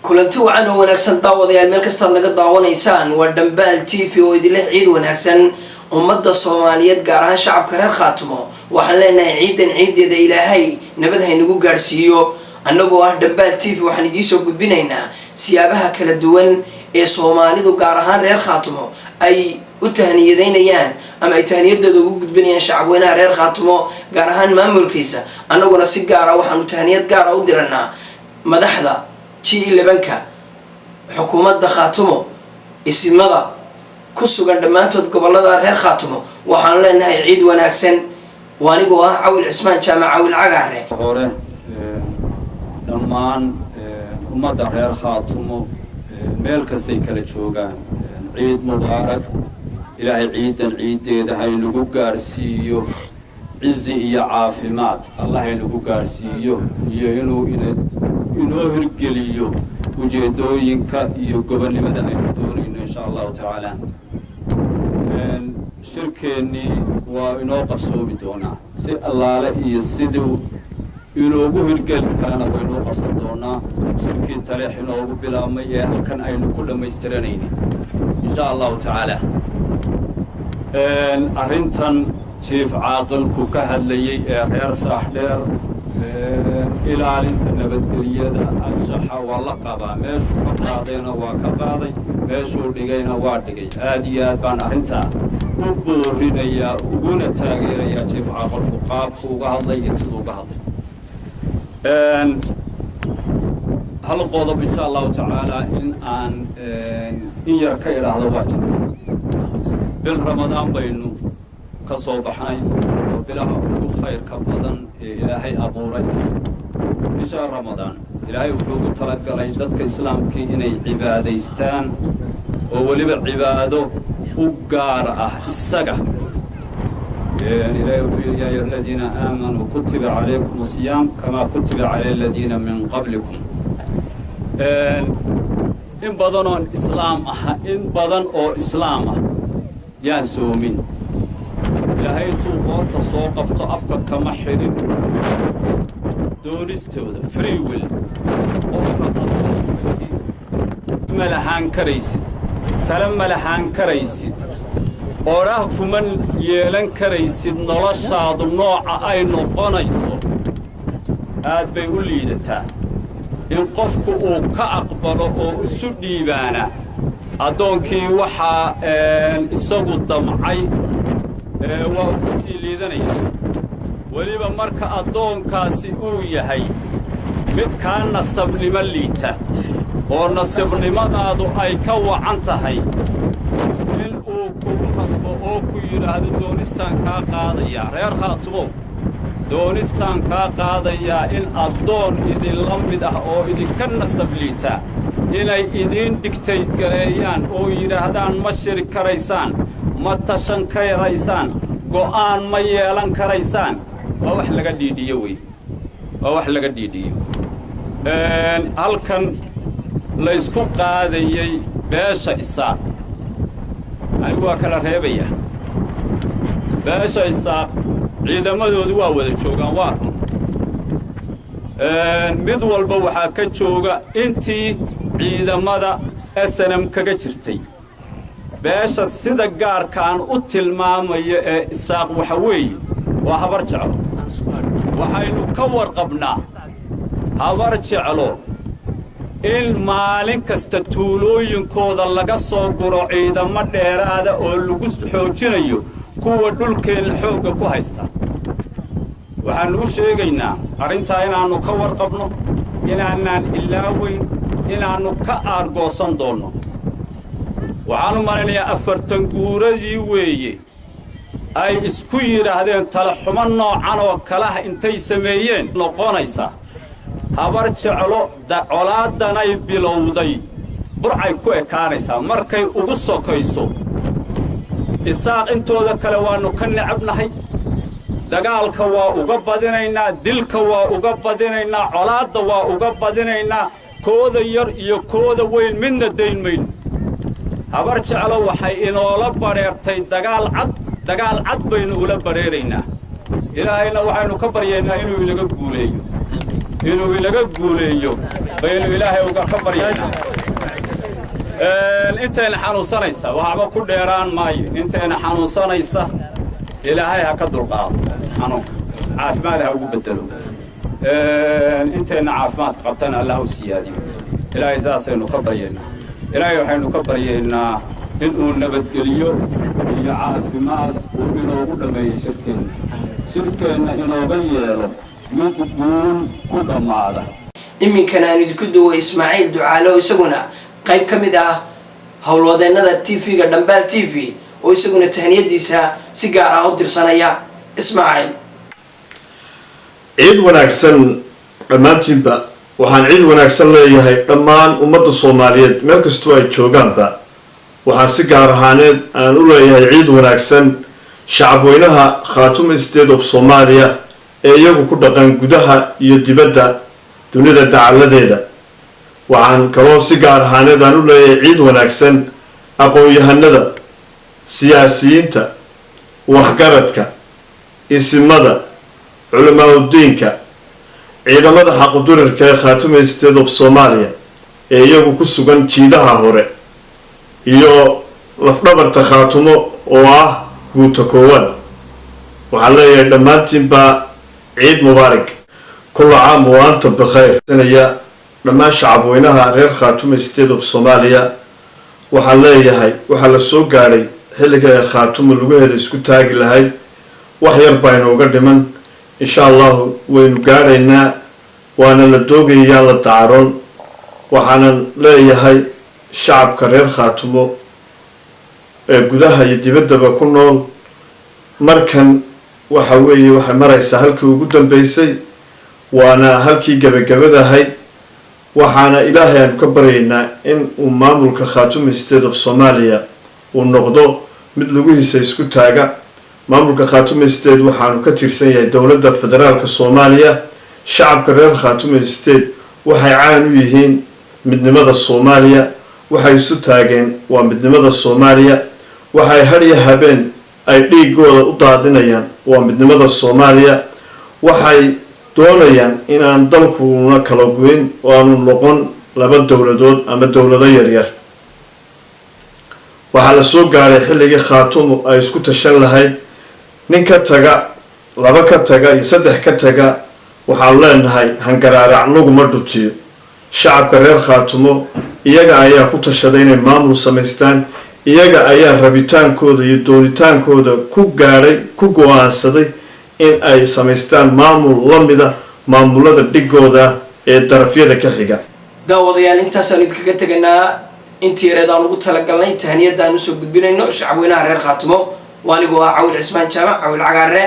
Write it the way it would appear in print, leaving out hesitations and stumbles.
kulanti wacan oo wanaagsan daawadayaal meel kasta naga daawanaysaan waa Dambaal TV oo idin leh ciid wanaagsan ummadda Soomaaliyeed gaar ahaan shacabka reer Khaatumo waxaan leenahay ciidan ciideeda Ilaahay nabad ha inagu gaarsiiyo annagoo ah Dambaal TV waxaan idin soo gudbinaynaa siyaabaha kala duwan ee Soomaalidu gaar ahaan reer Khaatumo ay u tahniyadeynayaan ama ay tahniyadooda ugu gudbinayaan shacabweynaha reer Khaatumo gaar ahaan maamulkiisa annaguna si gaar ah waxaan tahniyad gaar ah u diranaa madaxda G11 xukuumadda Khaatumo isimada ku sugan dhamaantood gobolada reer Khaatumo waxaan leenahay ciid wanaagsan waanigoo ah Cawil Cismaan Jaamac Cawil Cagaare hore dhammaan ummadda reer Khaatumo meel kastay kala joogaan ciid mubaarak ilaahay ciidan ciideeda ha inagu gaarsiiyo cizi iyo caafimaad Allah ha inagu gaarsiiyo iyo inuu hirgeliyo ujeedooyinka iyo gobonnimada aynu doonayno insha Allah ta'ala shirkeennii waa inoo qabsoomi doonaa si allaale iyo siduu inoogu hirgeli karana waynoo qabsan doonaa shirkii taleex inoogu bilaabmay ee halkan aynu ku dhammaystiranaynin insha Allah ta'ala arrintan jiif caaqilku ka hadlayay ee reer Saaxdheer ilaalinta nabadgelyada anshaxa waa la qabaa meeshuu ka qaadayna waa ka qaaday meeshuu dhigayna waa dhigay aad iyo aad baan arrintaa u boorinayaa uguna taageerayaa jiif caaqilku qaabku uga hadlay iyo siduu uga hadlay hal qodob insha allahu tacaala in aan in yar ka idhaahdo waa jira bil ramadaan baynu ka soo baxnay oo bilaha ugu khayrka badan ee ilaahay abuuray bisha ramadaan ilaahay wuxuu ugu talagalay dadka islaamkii inay cibaadaystaan oo weliba cibaado u gaar ah isaga إلهي يا أيها الذين آمنوا كتب عليكم الصيام كما كتب على الذين من قبلكم إن بدن الإسلام إن بدن أو إسلام يا سومين إلهي توقف تسوق أفكار كما حرين دونستو free will ملهان كريسد تلم ملهان كريسد oraah kuma yeelan karaysid noloshaadu nooca ay noqonayso aad bay u liidataa in qofku uu ka aqbalo oo isu dhiibaana addoonkii waxaa isagu damcay waa u kasii liidanaya weliba marka addoonkaasi uu yahay mid kaa nasabnimo liita oo nasabnimadaadu ay ka wacan tahay oo ku yiraahdo doonistaan kaa qaadaya reer Khaatumo doonistaan kaa qaadaya in addoon idin la mid ah oo idinka nasab liita inay idin dictate gareeyaan oo yiraahdaan ma shiri karaysaan ma tashan karaysaan go'aan ma yeelan karaysaan waa wax laga dhiidiyo way waa wax laga dhiidiyo halkan la isku qaadayay beesha isaaq أيوة كلا رهيبية باش إساق ciidamadoodu waa wada joogaan waa mid walba waxa ka jooga intii ciidamada SNM kaga jirtay beesha sida gaarkaan u tilmaamayo ee isaaq waxa weeye waa habar jeclo waxaynu ka warqabnaa habar jeclo in maalin kasta tuulooyinkooda laga soo guro ciidamo dheeraada oo lagu xoojinayo kuwa dhulkeen xoogga ku haysta waxaan u sheegaynaa arrintaa inaanu ka warqabno inaanaan ilaaweyn inaanu ka aargoosan doono waxaanu malinayaa 40 guuradii weeye ay isku yiraahdeen tala xumo noocan oo kala intay sameeyeen noqonaysa habar jeclo colaadanay bilowday burcay ku ekaanaysaa markay ugu sokayso isaaq intooda kale waanu ka necabnahay dagaalka waa uga badinaynaa dilka waa uga badinaynaa colaadda waa uga badinaynaa kooda yar iyo kooda weyn midna dayn mayno habar jeclo waxay inoola bareertay dagaal cad baynu ula bareeraynaa ilaahayna waxaynu ka baryaynaa inuu inaga guuleeyo inuu ilaga guuleeyo baynu ilaahay uga baryaynaa intayna xanuunsanaysa waxba ku dheeraan maayo intayna xanuunsanaysa ilaahay ha ka dulqaado xanuunka caafimaad ha ugu bedelo intayna caafimaad qabtana allah u siyaadiyo ilaahay saasaynu ka baryaynaa ilaahay waxaynu ka baryaynaa inuu nabadgeliyo iyo caafimaad uu inoogu dhammeeyo shirkeenna inooga yeelo mid guul ku dhammaada iminkana aan idinku duwo Ismaaciil Ducaale oo isaguna qayb ka mid ah howlwadeennada TV-ga Dhambaal TV oo isaguna tahniyadiisa si gaar ah u dirsanaya Ismaaciil ciid wanaagsan dhammaantiinba waxaan ciid wanaagsan leeyahay dhammaan ummadda Soomaaliyeed meel kastoo ay joogaanba waxaan si gaar ahaaneed aan u leeyahay ciid wanaagsan shacabweynaha Khaatumo State of Somalia ee iyagu ku dhaqan gudaha iyo dibadda dunida dacaladeeda waxaan kaloo si gaar ahaaneed aan u leeyahay ciid wanaagsan aqoon-yahanada siyaasiyiinta waxgaradka isimada culimaadudiinka ciidamada xaqudurarka ee Khaatumo State of Somalia ee iyagu ku sugan jiidaha hore iyo lafdhabarta Khaatumo oo ah guuta koowaad waxaan leeyahay dhammaantiinba ciid mubaarak كل عام وأنتم بخير سنة لما شعب وينها غير خاتوم State of Somalia وحلاه هاي وحل السوق علي هلقى خاتوم الوجه السكوتاج لهاي وحير بين وقدما إن شاء الله وينقارنا وأنا للدوقي يلا تعارون وحنا لا هاي شعب كرير خاتومه جدها يدبد بكونول مركن وحوي وحمرة سهلك وجودا بيسي وأنا هلكي جبجبده هاي وحنا إلهي مكبرينا إن مملكة خاتوم State of Somalia والنقطة مثل سيسكت هاجا مملكة خاتوم State وحنا كتير سنة دولة الفدرال كصوماليا شعب كرير خاتوم State وحيعانوا يهين من مدى الصوماليا وحيسوت هاجين ومن مدى الصوماليا وحيهري هبين أي جول أطاعدنا ومن مدى الصوماليا وحي doonayaan inaan dalkuuna kala goyn oo aanu noqon laba dowladood ama dowlado yaryar waxaa la soo gaaray xilligii Khaatumo ay isku tashan lahayd nin ka taga laba ka taga iyo saddex ka taga waxaan leenahay hangaraarac laguma dhutiyo shacabka reer Khaatumo iyaga ayaa ku tashaday inay maamul samaystaan iyaga ayaa rabitaankooda iyo doonitaankooda ku gaaray ku go'aansaday in ay samaystaan maamul lamida maamulada dhigooda ee darafyada ka xiga daawadayaal intaasaan idinkaga taganaa intii yareedaan ugu talagalnay tahniyadaan u soo gudbinayno shacabweynaha reer Khaatumo waanigu ah Cawil Cismaan Jaamac Cawil Cagaare